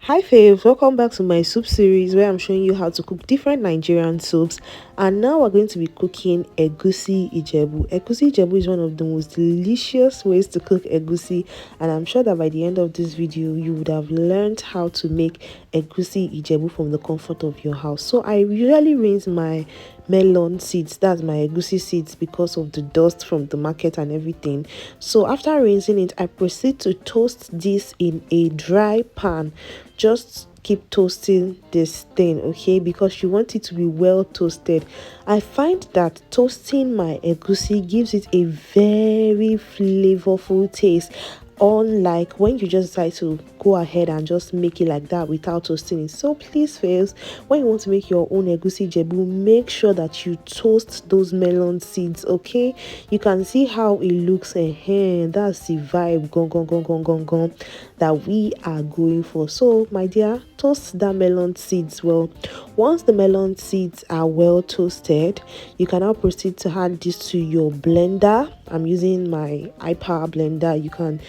Hi faves, welcome back to my soup series where I'm showing you how to cook different Nigerian soups. And now we're going to be cooking egusi ijebu. Egusi ijebu is one of the most delicious ways to cook egusi, and I'm sure that by the end of this video you would have learned how to make egusi ijebu from the comfort of your house. So I usually rinse my melon seeds, that's my egusi seeds, because of the dust from the market and everything. So after rinsing it, I proceed to toast this in a dry pan. Just keep toasting this thing, okay, because you want it to be well toasted. I find that toasting my egusi gives it a very flavorful taste, unlike when you just decide to go ahead and just make it like that without toasting it. So please fails, when you want to make your own egusi jebu, make sure that you toast those melon seeds, okay? You can see how it looks. That's the vibe gone that we are going for. So my dear, toast that melon seeds well. Once the melon seeds are well toasted, you can now proceed to add this to your blender. I'm using my iPower blender. You can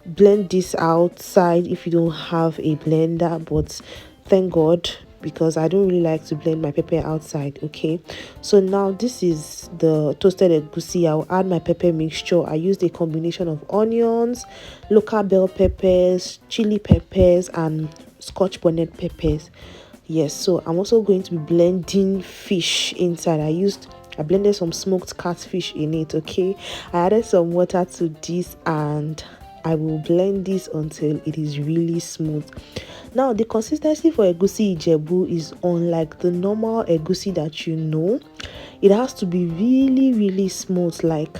blend this outside if you don't have a blender, but thank God, because I don't really like to blend my pepper outside. Okay, so now this is the toasted egusi. I'll add my pepper mixture. I used a combination of onions, local bell peppers, chili peppers, and scotch bonnet peppers. Yes, so I'm also going to be blending fish inside. I blended some smoked catfish in it. Okay, I added some water to this, and I will blend this until it is really smooth. Now the consistency for egusi ijebu is unlike the normal egusi that you know. It has to be really smooth, like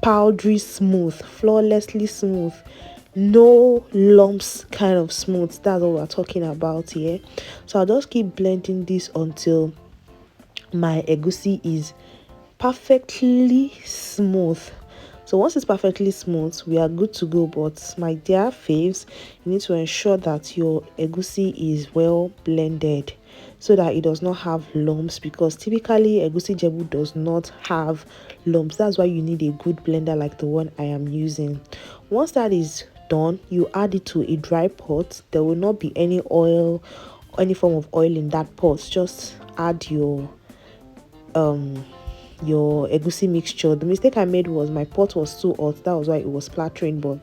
powdery smooth, flawlessly smooth, no lumps kind of smooth. That's what we're talking about here. So I'll just keep blending this until my egusi is perfectly smooth. So once it's perfectly smooth, we are good to go. But my dear faves, you need to ensure that your egusi is well blended so that it does not have lumps, because typically egusi jebu does not have lumps. That's why you need a good blender like the one I am using. Once that is done, you add it to a dry pot. There will not be any oil, any form of oil in that pot. Just add your egusi mixture. The mistake I made was my pot was too hot. That was why it was splattering, but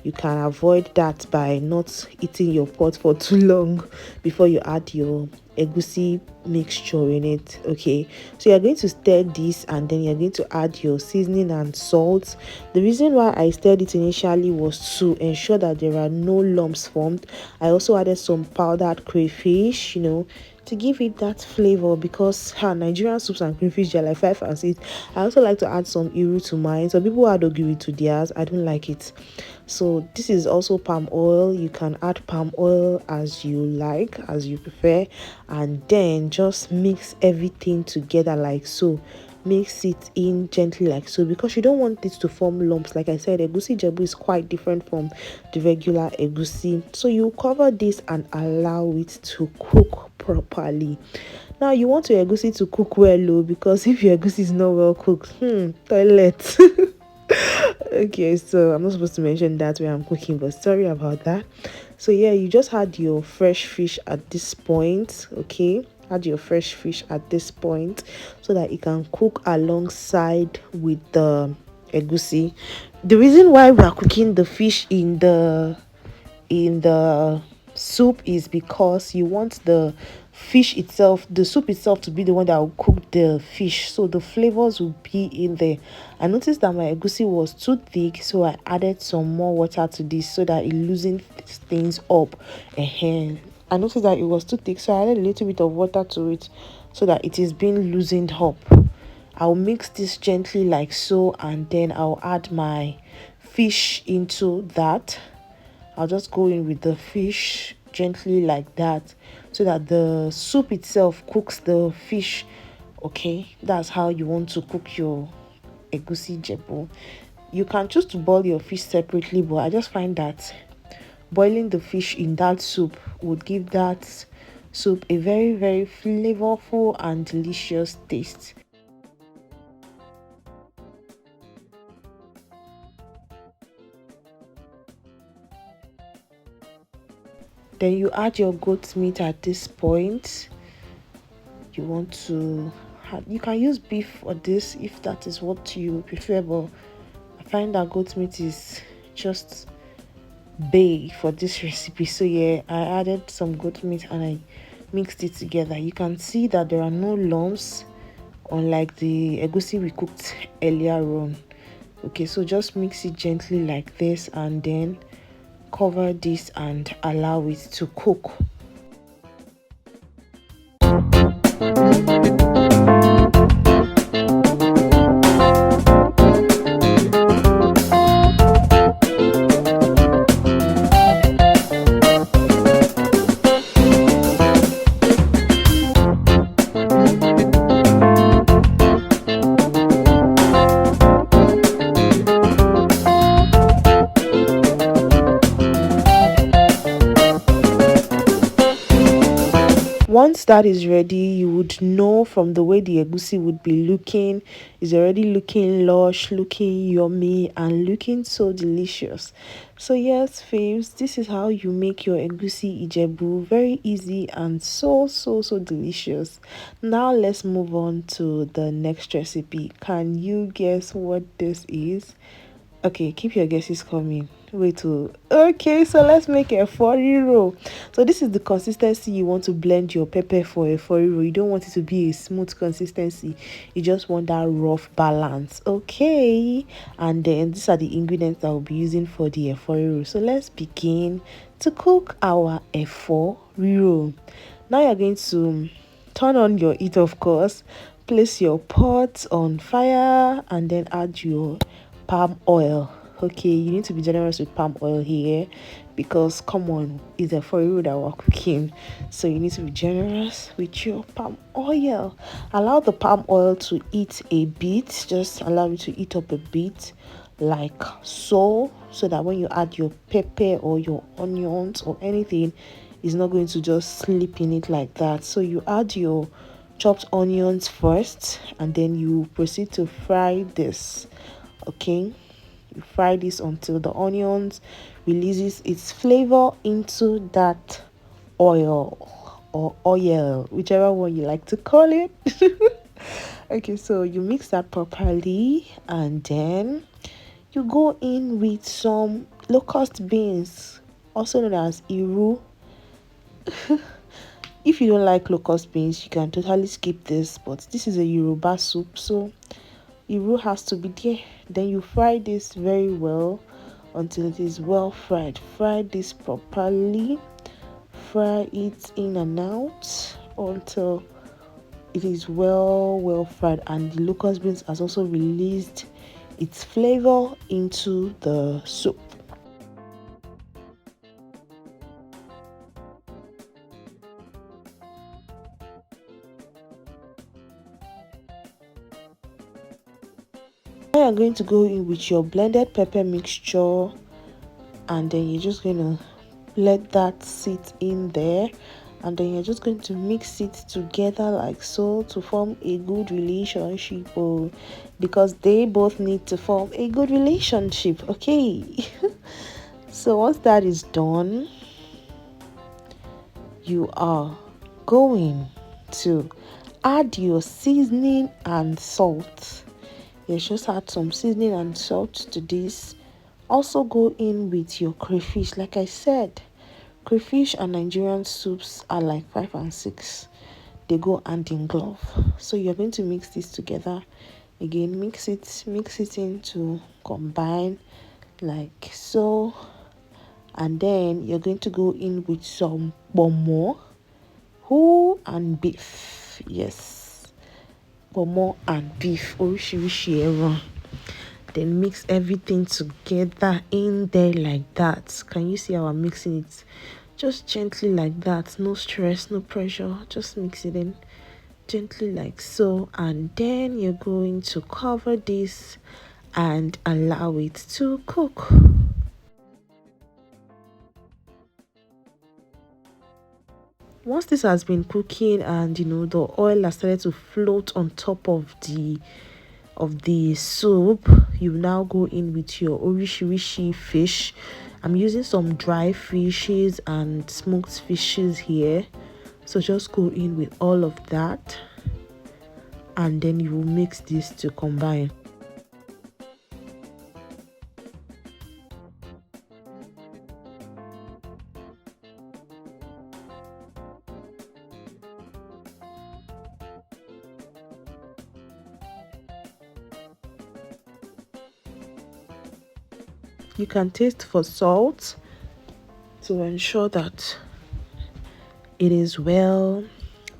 you can avoid that by not eating your pot for too long before you add your egusi mixture in it. Okay, so you're going to stir this, and then you're going to add your seasoning and salt. The reason why I stirred it initially was to ensure that there are no lumps formed. I also added some powdered crayfish, to give it that flavor, because Nigerian soups and crayfish are like 5 and 6. I also like to add some iru to mine. Some people add ogiri to theirs. I don't like it. So this is also palm oil. You can add palm oil as you like, as you prefer, and then just mix everything together like so. Mix it in gently like so, because you don't want it to form lumps. Like I said, egusi jebu is quite different from the regular egusi. So you cover this and allow it to cook properly. Now you want your egusi to cook well, because if your egusi is not well cooked, toilet. Okay, so I'm not supposed to mention that when I'm cooking, but sorry about that. So yeah, you just add your fresh fish at this point. Okay, add your fresh fish at this point so that it can cook alongside with the egusi. The reason why we are cooking the fish in the soup is because you want the fish itself, the soup itself, to be the one that will cook the fish, so the flavors will be in there. I noticed that my egusi was too thick, so I added some more water to this so that it loosens things up. I noticed that it was too thick, so I added a little bit of water to it so that it is being loosened up. I'll mix this gently like so, and then I'll add my fish into that. I'll just go in with the fish gently like that so that the soup itself cooks the fish. Okay, that's how you want to cook your egusi jebu. You can choose to boil your fish separately, but I just find that boiling the fish in that soup would give that soup a very flavorful and delicious taste. Then you add your goat meat at this point. You want to you can use beef for this if that is what you prefer, but I find that goat meat is just bay for this recipe. So yeah, I added some goat meat and I mixed it together. You can see that there are no lumps, unlike the egusi we cooked earlier on. Okay, so just mix it gently like this and then cover this and allow it to cook. Once that is ready, you would know from the way the egusi would be looking. It's already looking lush, looking yummy, and looking so delicious. So yes, faves, this is how you make your egusi ijebu. Very easy and so delicious. Now let's move on to the next recipe. Can you guess what this is? Okay, keep your guesses coming. Wait to okay, so let's make a roll. So this is the consistency you want to blend your pepper for a roll. You don't want it to be a smooth consistency. You just want that rough balance. Okay, and then these are the ingredients that we'll be using for the roll. So let's begin to cook our roll. Now you're going to turn on your heat, of course. Place your pot on fire and then add your palm oil. Okay, you need to be generous with palm oil here because come on, it's a for you that we're cooking, so you need to be generous with your palm oil. Allow the palm oil to heat a bit, just allow it to heat up a bit like so that when you add your pepper or your onions or anything, it's not going to just slip in it like that. So you add your chopped onions first and then you proceed to fry this. Okay, you fry this until the onions releases its flavor into that oil or oil, whichever one you like to call it. Okay, so you mix that properly and then you go in with some locust beans, also known as iru. If you don't like locust beans, you can totally skip this, but this is a Yoruba soup, so iru has to be there. Then you fry this very well until it is well fried. Fry this properly, fry it in and out until it is well fried and the locust beans has also released its flavor into the soup. Now you're going to go in with your blended pepper mixture and then you're just going to let that sit in there and then you're just going to mix it together like so to form a good relationship. Oh, because they both need to form a good relationship. Okay. So once that is done, you are going to add your seasoning and salt. You just add some seasoning and salt to this. Also go in with your crayfish. Like I said, crayfish and Nigerian soups are like 5 and 6. They go hand in glove. So you're going to mix this together. Again, mix it in to combine like so. And then you're going to go in with some bomo and beef. Yes, bomo and beef. Then mix everything together in there like that. Can you see how I'm mixing it? Just gently like that. No stress, no pressure. Just mix it in gently like so. And then you're going to cover this and allow it to cook. Once this has been cooking and the oil has started to float on top of the soup, you now go in with your orishirishi fish. I'm using some dry fishes and smoked fishes here, so just go in with all of that, and then you will mix this to combine. You can taste for salt to ensure that it is well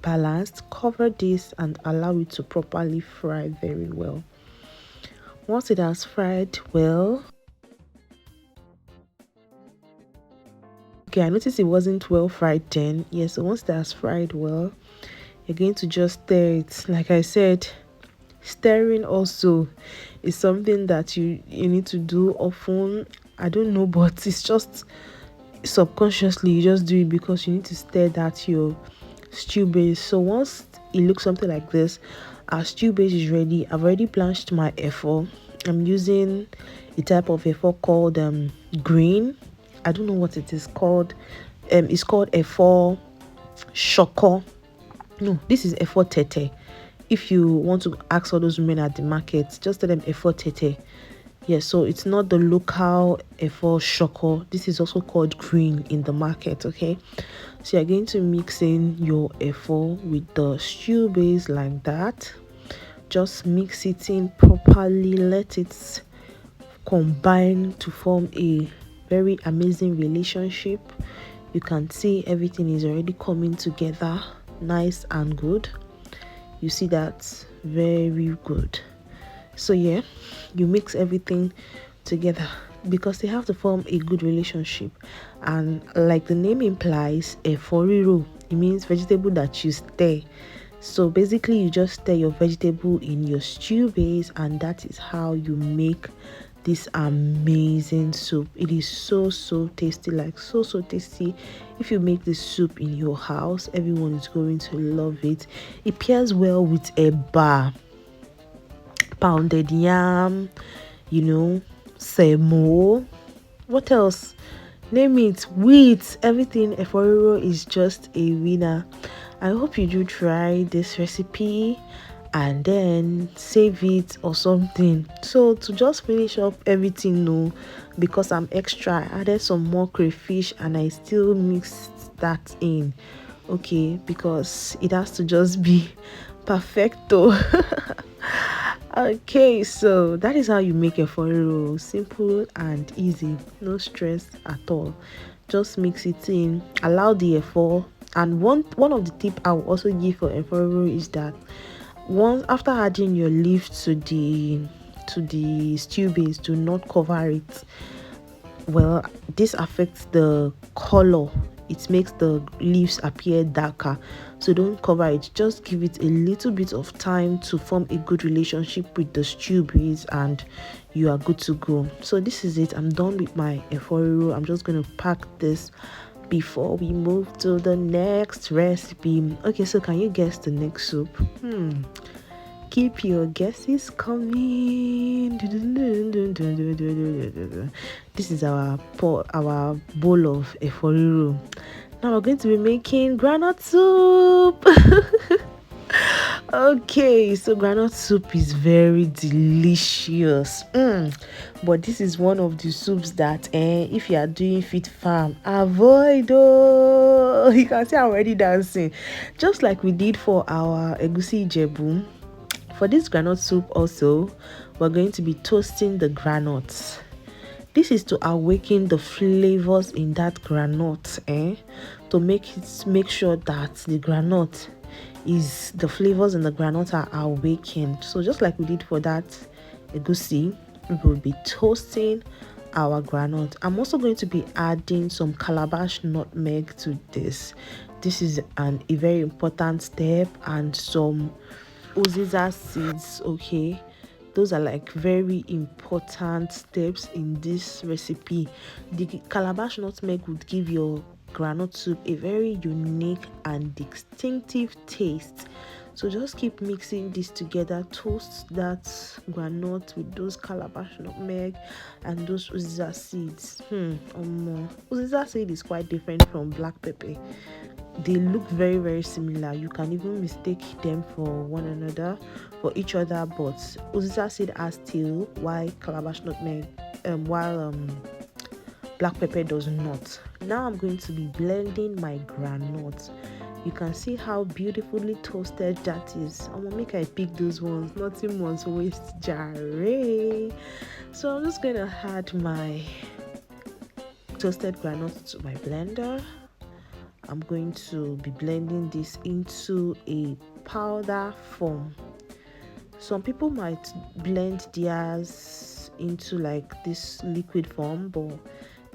balanced. Cover this and allow it to properly fry very well. Once it has fried well, okay, I noticed it wasn't well fried then. Yes, so once it has fried well, you're going to just stir it. Like I said, stirring also is something that you need to do often. I don't know, but it's just subconsciously you just do it because you need to stir that your stew base. So once it looks something like this, our stew base is ready. I've already blanched my efo. I'm using a type of efo called green. I don't know what it is called. It's called efo shoko. No, this is efo tete. If you want to ask all those women at the market, just tell them efo tete. Yes, so it's not the local efo shoko. This is also called green in the market. Okay, so you're going to mix in your efo with the stew base like that. Just mix it in properly, let it combine to form a very amazing relationship. You can see everything is already coming together nice and good. You see that? Very good. So yeah, you mix everything together because they have to form a good relationship. And like the name implies, a foriro, it means vegetable that you stir. So basically you just stir your vegetable in your stew base, and that is how you make this amazing soup. It is so tasty, like so tasty. If you make this soup in your house, everyone is going to love it. It pairs well with a bar, pounded yam, semo. What else? Name it. Wheat. Everything. Eforiro is just a winner. I hope you do try this recipe and then save it or something. So to just finish up everything, no, because I'm extra, I added some more crayfish and I still mixed that in. Okay, because it has to just be perfecto. Okay, so that is how you make a forero. Simple and easy, no stress at all. Just mix it in, allow the efo. And one of the tip I will also give for a forero is that once after adding your leaf to the stew base, do not cover it. Well, this affects the color. It makes the leaves appear darker, so don't cover it. Just give it a little bit of time to form a good relationship with the stew base and you are good to go. So this is it. I'm done with my eforiro. I'm just going to pack this before we move to the next recipe. Okay, so can you guess the next soup? Keep your guesses coming. This is our bowl of eforiro. Now we're going to be making granite soup. Okay, so granite soup is very delicious. But this is one of the soups that if you are doing fit farm, avoid. Oh, you can see I'm already dancing, just like we did for our egusi ijebu. For this granite soup also, we're going to be toasting the granuts. This is to awaken the flavors in that granite, to make sure that the granite is the flavors in the granite are awakened. So just like we did for that egusi, we will be toasting our granite. I'm also going to be adding some calabash nutmeg to this. This is a very important step, and some uziza seeds. Okay, those are like very important steps in this recipe. The calabash nutmeg would give your granite soup a very unique and distinctive taste. So just keep mixing this together. Toast that groundnut with those calabash nutmeg and those uziza seeds. Uziza seed is quite different from black pepper. They look very very similar. You can even mistake them for one another, for each other, but uziza seed has tail while calabash nutmeg while black pepper does not. Now I'm going to be blending my groundnut. You can see how beautifully toasted that is. I'm gonna make I pick those ones, nothing must waste, jare. So I'm just gonna add my toasted groundnut to my blender. I'm going to be blending this into a powder form. Some people might blend theirs into like this liquid form, but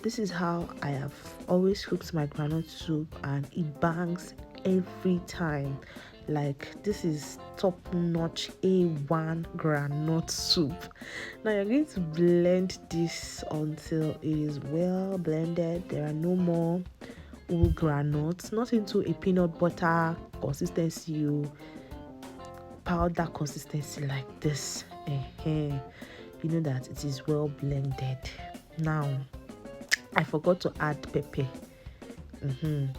this is how I have always cooked my groundnut soup, and it bangs every time. Like, this is top-notch A1 groundnut soup. Now you're going to blend this until it is well blended. There are no more whole groundnuts, not into a peanut butter consistency, powder consistency like this. You know that it is well blended. Now I forgot to add pepper.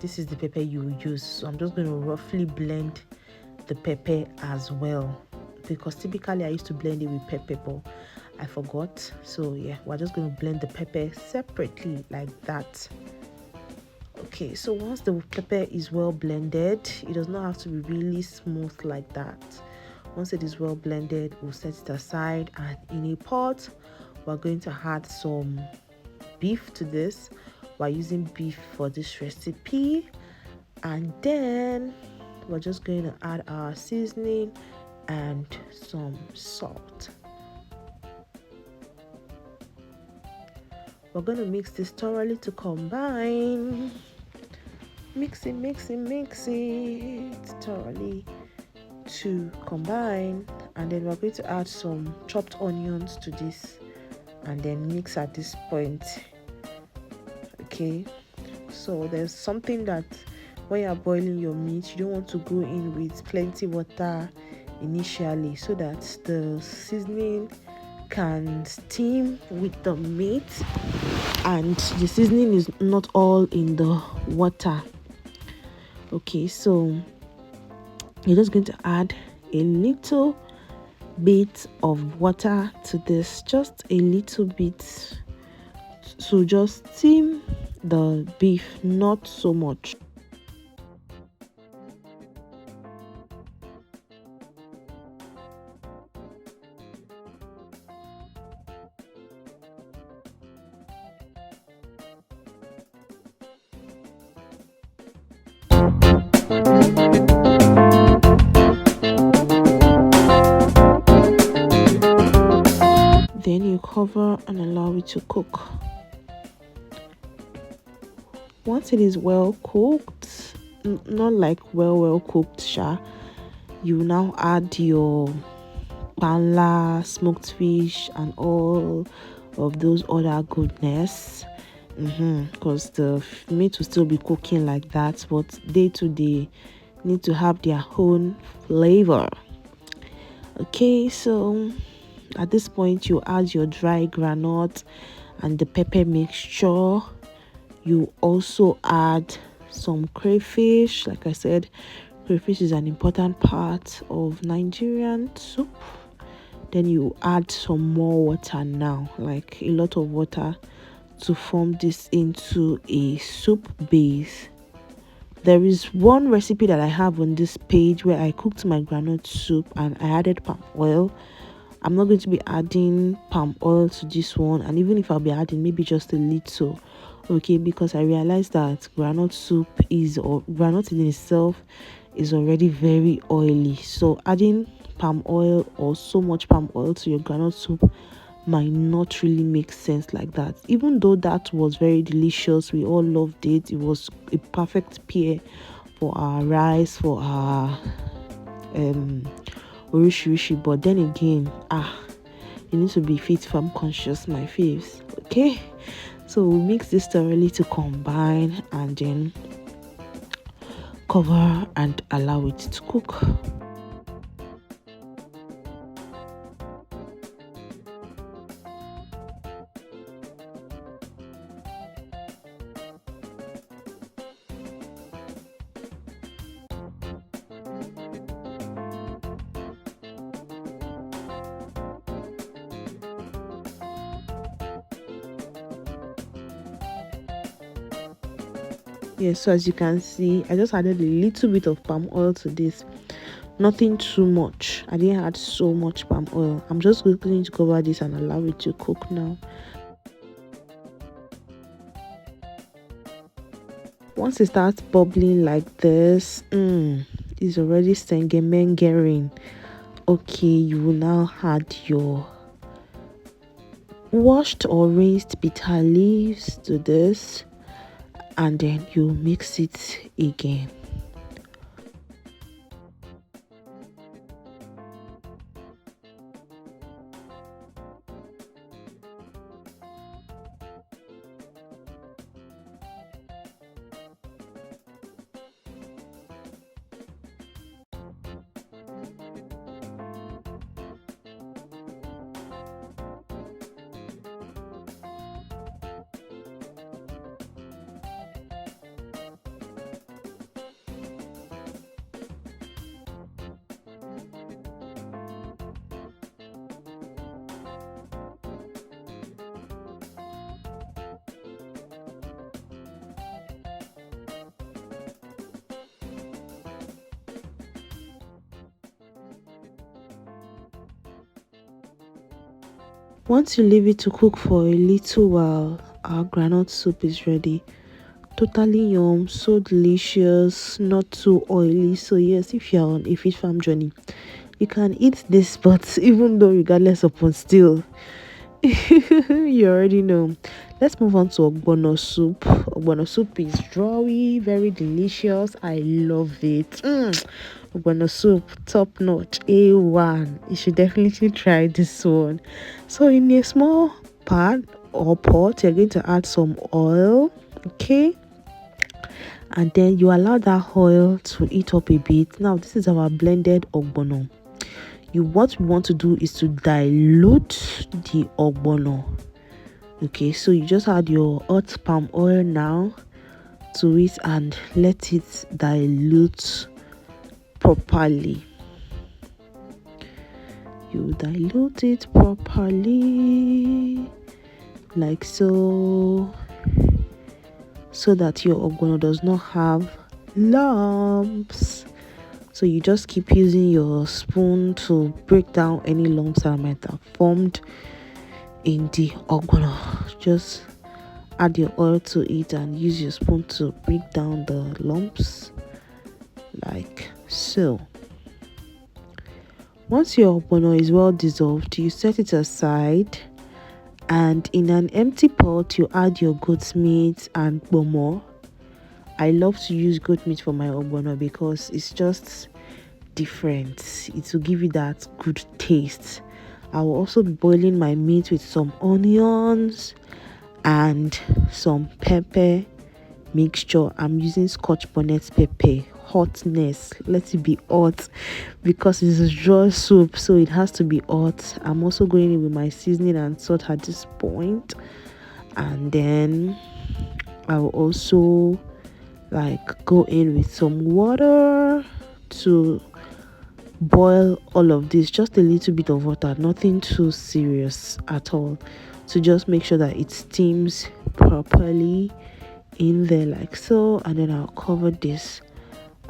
This is the pepper you use, so I'm just going to roughly blend the pepper as well, because typically I used to blend it with pepper, but I forgot. So yeah, we're just going to blend the pepper separately like that. Okay, so once the pepper is well blended, it does not have to be really smooth like that. Once it is well blended, we'll set it aside, and in a pot we're going to add some beef to this. We're using beef for this recipe, and then we're just going to add our seasoning and some salt. We're going to mix this thoroughly to combine. Mix it thoroughly to combine, and then we're going to add some chopped onions to this and then mix at this point. Okay, so there's something that when you're boiling your meat, you don't want to go in with plenty water initially, so that the seasoning can steam with the meat and the seasoning is not all in the water. Okay, so you're just going to add a little bit of water to this, just a little bit, so just steam the beef, not so much. Then you cover and allow it to cook. Once it is well cooked, not like well cooked, you now add your panla, smoked fish, and all of those other goodness, because the meat will still be cooking like that, but day to day need to have their own flavor. Okay, so at this point you add your dry groundnut and the pepper mixture. You also add some crayfish. Like I said, crayfish is an important part of Nigerian soup. Then you add some more water now, like a lot of water, to form this into a soup base. There is one recipe that I have on this page where I cooked my groundnut soup and I added palm oil. I'm not going to be adding palm oil to this one, and even if I'll be adding, maybe just a little, okay, because I realized that groundnut soup or groundnut in itself is already very oily, so adding palm oil or so much palm oil to your groundnut soup might not really make sense like that. Even though that was very delicious, we all loved it, it was a perfect pair for our rice, for our orishi, but then again, you need to be fit farm conscious, my faves. Okay, so we'll mix this thoroughly to combine, and then cover and allow it to cook. Yes, so as you can see, I just added a little bit of palm oil to this. Nothing too much. I didn't add so much palm oil. I'm just going to cover this and allow it to cook now. Once it starts bubbling like this, it's already sengemengering. Okay, you will now add your washed or rinsed bitter leaves to this, and then you mix it again. Once you leave it to cook for a little while, our groundnut soup is ready. Totally yum, so delicious, not too oily. So yes, if you're on a fish farm journey, you can eat this, but even though regardless upon still, you already know. Let's move on to ogbono soup. Ogbono soup is drawy, very delicious. I love it. Ogbono soup, top notch, A1. You should definitely try this one. So in a small pan or pot, you're going to add some oil, okay? And then you allow that oil to heat up a bit. Now this is our blended ogbono. What we want to do is to dilute the ogbono. Okay, so you just add your hot palm oil now to it and let it dilute properly. You dilute it properly like so that your ogbono does not have lumps. So you just keep using your spoon to break down any lumps that might have formed in the ogbono. Just add your oil to it and use your spoon to break down the lumps like so. Once your ogbono is well dissolved, you set it aside, and in an empty pot you add your goat meat and bomo. I love to use goat meat for my ogbono because it's just different. It will give you that good taste. I will also be boiling my meat with some onions and some pepper mixture. I'm using Scotch bonnet pepper. Hotness, let it be hot because it's a draw soup, so it has to be hot. I'm also going in with my seasoning and salt at this point, and then I will also go in with some water to boil all of this. Just a little bit of water, nothing too serious at all, to just make sure that it steams properly in there like so. And then I'll cover this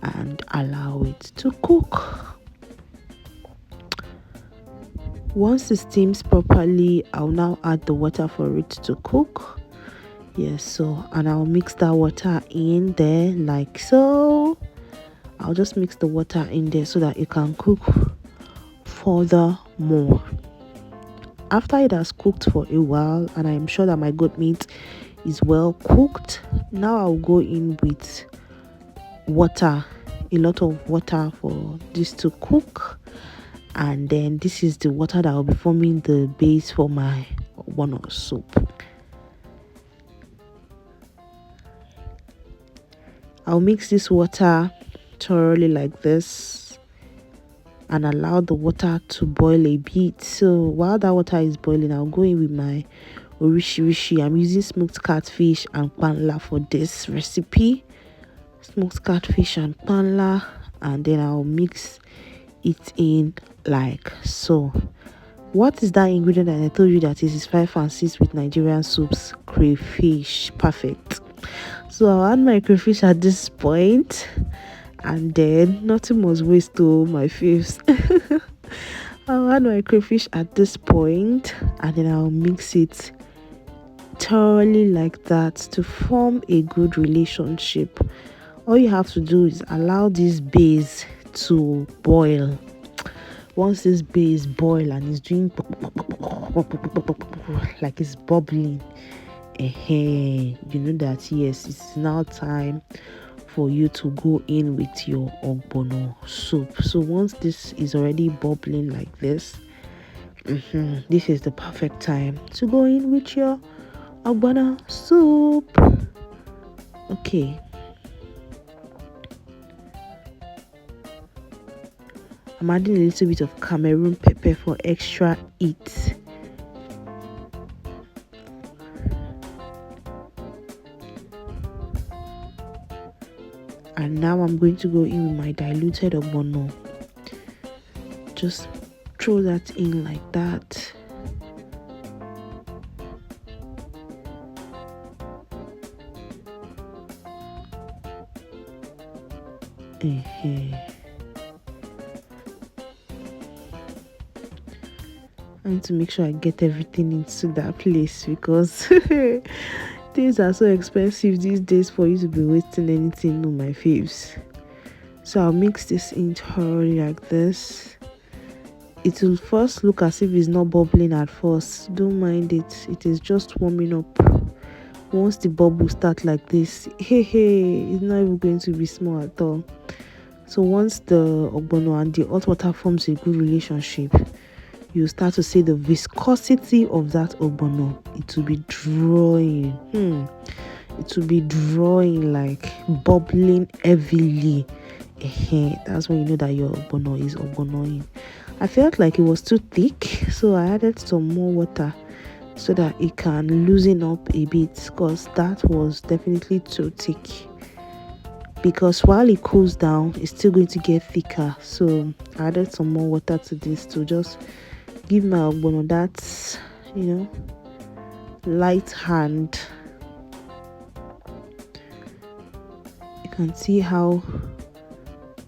and allow it to cook. Once it steams properly, I'll now add the water for it to cook. Yes, so, and I'll mix that water in there like so. I'll just mix the water in there so that it can cook furthermore. After it has cooked for a while, and I'm sure that my goat meat is well cooked, now I'll go in with water, a lot of water for this to cook. And then this is the water that will be forming the base for my ogbono soup. I'll mix this water thoroughly like this and allow the water to boil a bit. So while that water is boiling, I'll go in with my orishi. I'm using smoked catfish and panla for this recipe. Smoked catfish and panla, and then I'll mix it in like so. What is that ingredient that I told you that is 5 and 6 with Nigerian soups? Crayfish. Perfect. So I'll add my crayfish at this point, and then nothing must waste to my faves. I'll add my crayfish at this point, and then I'll mix it thoroughly like that to form a good relationship. All you have to do is allow this base to boil. Once this base boil and it's doing like it's bubbling, you know that yes, it's now time for you to go in with your ogbono soup. So once this is already bubbling like this, this is the perfect time to go in with your ogbono soup. Okay, I'm adding a little bit of Cameroon pepper for extra heat. And now I'm going to go in with my diluted ogbono. Just throw that in like that. I need to make sure I get everything into that place because things are so expensive these days for you to be wasting anything on my faves. So I'll mix this in thoroughly like this. It will first look as if it's not bubbling at first. Don't mind it. It is just warming up. Once the bubbles start like this, it's not even going to be small at all. So once the ogbono and the hot water forms a good relationship, you start to see the viscosity of that ogbono. It will be drawing. It will be drawing, like bubbling heavily. That's when you know that your ogbono is ogbonoing. I felt like it was too thick, so I added some more water so that it can loosen up a bit, because that was definitely too thick. Because while it cools down, it's still going to get thicker. So I added some more water to this to just give my ogbono that, light hand. You can see how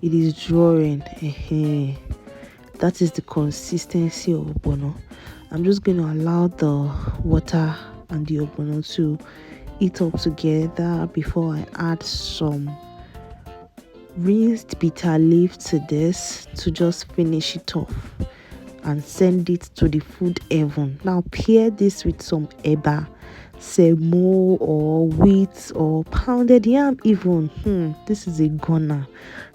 it is drawing. That is the consistency of ogbono. I'm just going to allow the water and the ogbono to heat up together before I add some rinsed bitter leaf to this to just finish it off and send it to the food heaven. Now pair this with some eba, semo or wheat or pounded yam even. This is a gunner.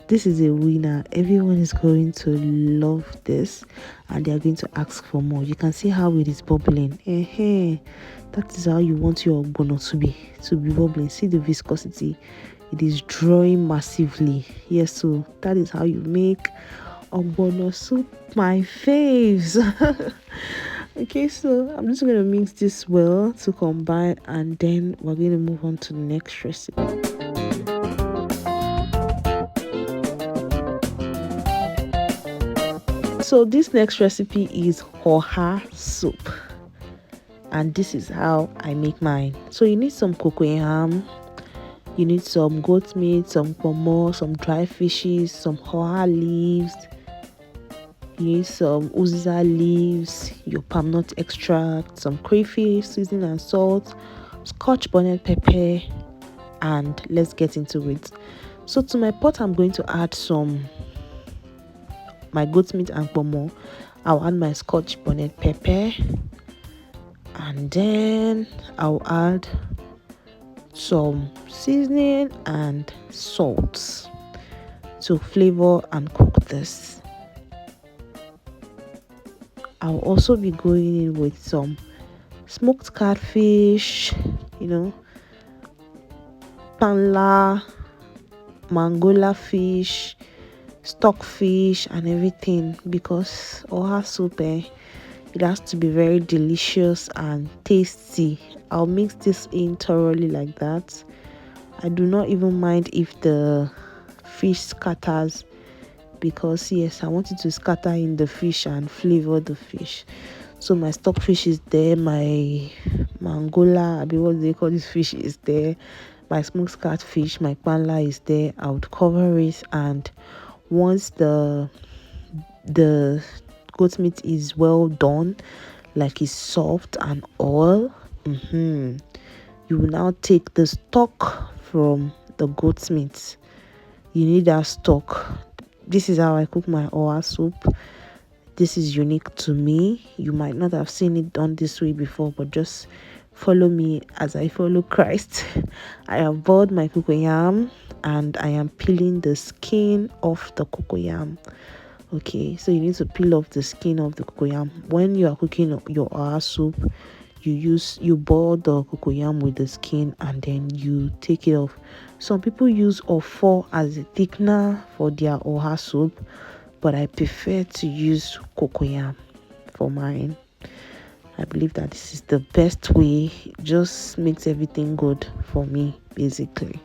This is a winner. Everyone is going to love this and they are going to ask for more. You can see how it is bubbling. That is how you want your ogbono to be bubbling. See the viscosity. It is drawing massively. Yes, so that is how you make ogbono soup, my faves. Okay, so I'm just going to mix this well to combine, and then we're going to move on to the next recipe. So this next recipe is Oso Soup, and this is how I make mine. So you need some cocoyam, you need some goat meat, some pomo, some dry fishes, some oha leaves, you need some uziza leaves, your palm nut extract, some crayfish, seasoning and salt, scotch bonnet pepper, and let's get into it. So to my pot, I'm going to add my goat meat and pomo. I'll add my scotch bonnet pepper, and then I'll add some seasoning and salt to flavor and cook this. I'll also be going in with some smoked catfish, panla, mangola fish, stockfish, and everything, because oha soup, it has to be very delicious and tasty. I'll mix this in thoroughly like that. I do not even mind if the fish scatters, because yes, I want it to scatter in the fish and flavor the fish. So my stockfish is there, my mangola, what do they call this fish, is there, my smoked catfish, my panla is there. I would cover it, and once the goat meat is well done, like it's soft and all, you will now take the stock from the goat meat. You need that stock. This is how I cook my oha soup. This is unique to me. You might not have seen it done this way before, but just follow me as I follow Christ. I have boiled my cocoyam and I am peeling the skin off the cocoyam. Okay, so you need to peel off the skin of the cocoyam. When you are cooking your oha soup, you boil the cocoyam with the skin and then you take it off. Some people use ofo as a thickener for their oha soup, but I prefer to use cocoyam for mine. I believe that this is the best way. It just makes everything good for me, basically.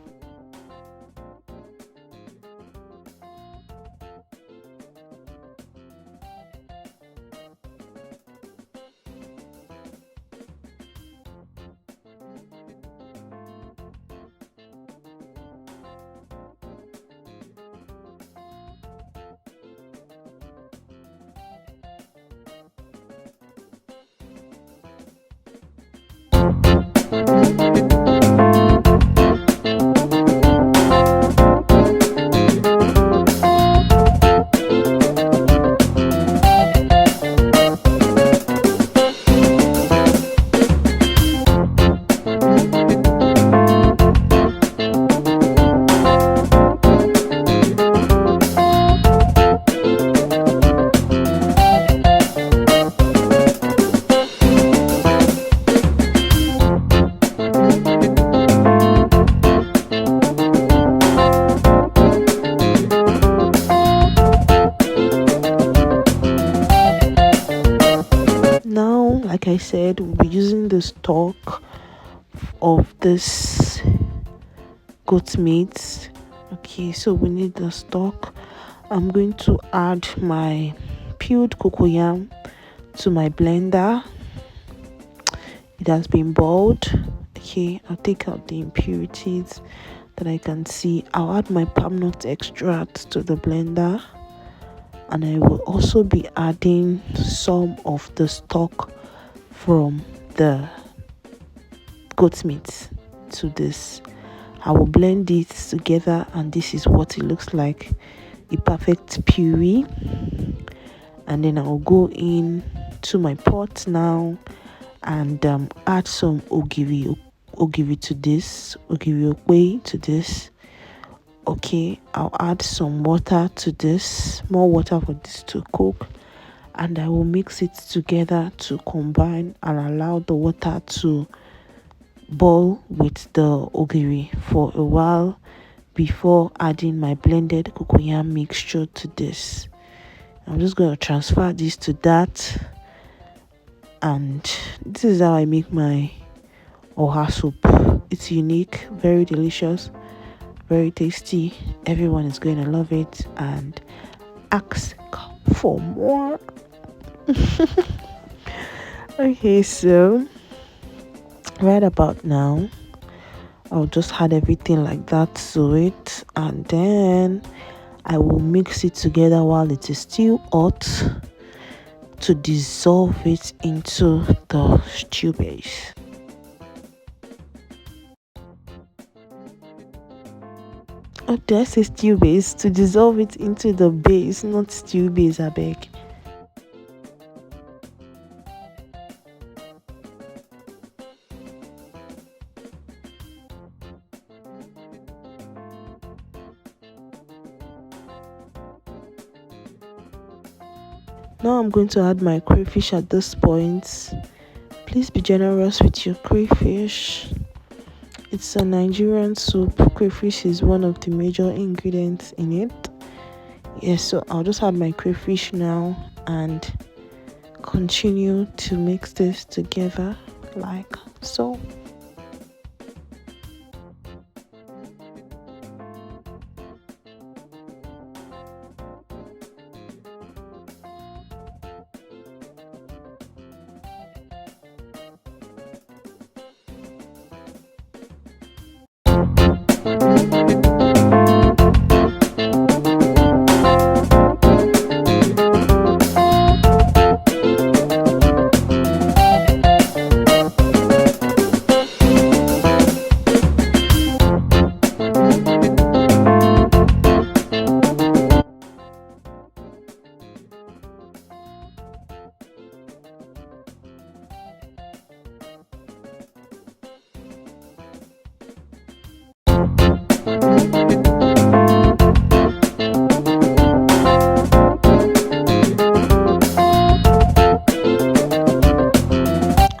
Now, like I said, we'll be using the stock of this goat meat. Okay, so we need the stock. I'm going to add my peeled cocoyam to my blender. It has been boiled. Okay, I'll take out the impurities that I can see. I'll add my palm nut extract to the blender, and I will also be adding some of the stock from the goat meat to this. I will blend it together, and this is what it looks like, a perfect puree. And then I'll go in to my pot now and add some ogiri to this, ogiri okwe to this. Okay, I'll add some water to this, more water for this to cook, and I will mix it together to combine and allow the water to boil with the ogiri for a while before adding my blended cocoyam mixture to this. I'm just going to transfer this to that, and this is how I make my oha soup. It's unique, very delicious, very tasty. Everyone is going to love it and ask for more. Okay, so right about now, I'll just add everything like that to it, and then I will mix it together while it is still hot to dissolve it into the stew base. Oh, did I say stew base? To dissolve it into the base, not stew base, I beg. Now I'm going to add my crayfish at this point. Please be generous with your crayfish. It's a Nigerian soup. Crayfish is one of the major ingredients in it. Yes, so I'll just add my crayfish now and continue to mix this together like so.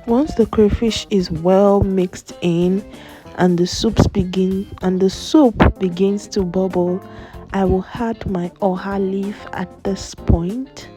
Once the crayfish is well mixed in and the soup begins to bubble, I will add my oha leaf at this point.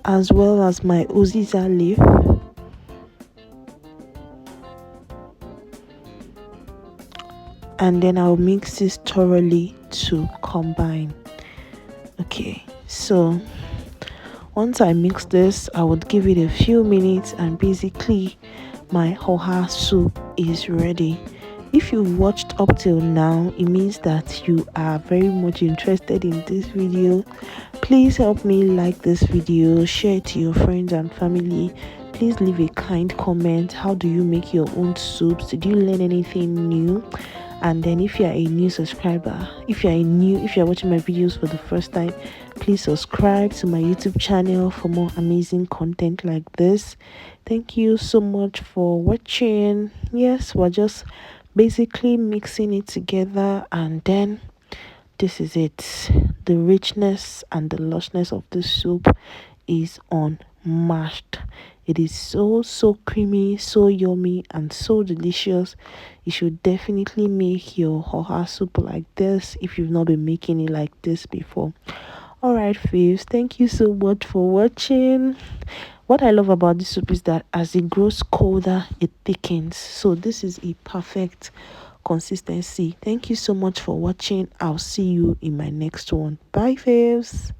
As well as my uziza leaf. And then I'll mix this thoroughly to combine. Okay, so once I mix this, I would give it a few minutes and basically my oha soup is ready. If you've watched up till now, it means that you are very much interested in this video. Please help me like this video, share it to your friends and family. Please leave a kind comment. How do you make your own soups? Did you learn anything new? And then if you're a new subscriber, if you're watching my videos for the first time, please subscribe to my YouTube channel for more amazing content like this. Thank you so much for watching. Yes, we're just basically mixing it together, and then this is it. The richness and the lushness of the soup is unmatched. It is so creamy, so yummy, and so delicious. You should definitely make your oha soup like this if you've not been making it like this before. Alright faves, thank you so much for watching. What I love about this soup is that as it grows colder, it thickens. So this is a perfect consistency. Thank you so much for watching. I'll see you in my next one. Bye faves.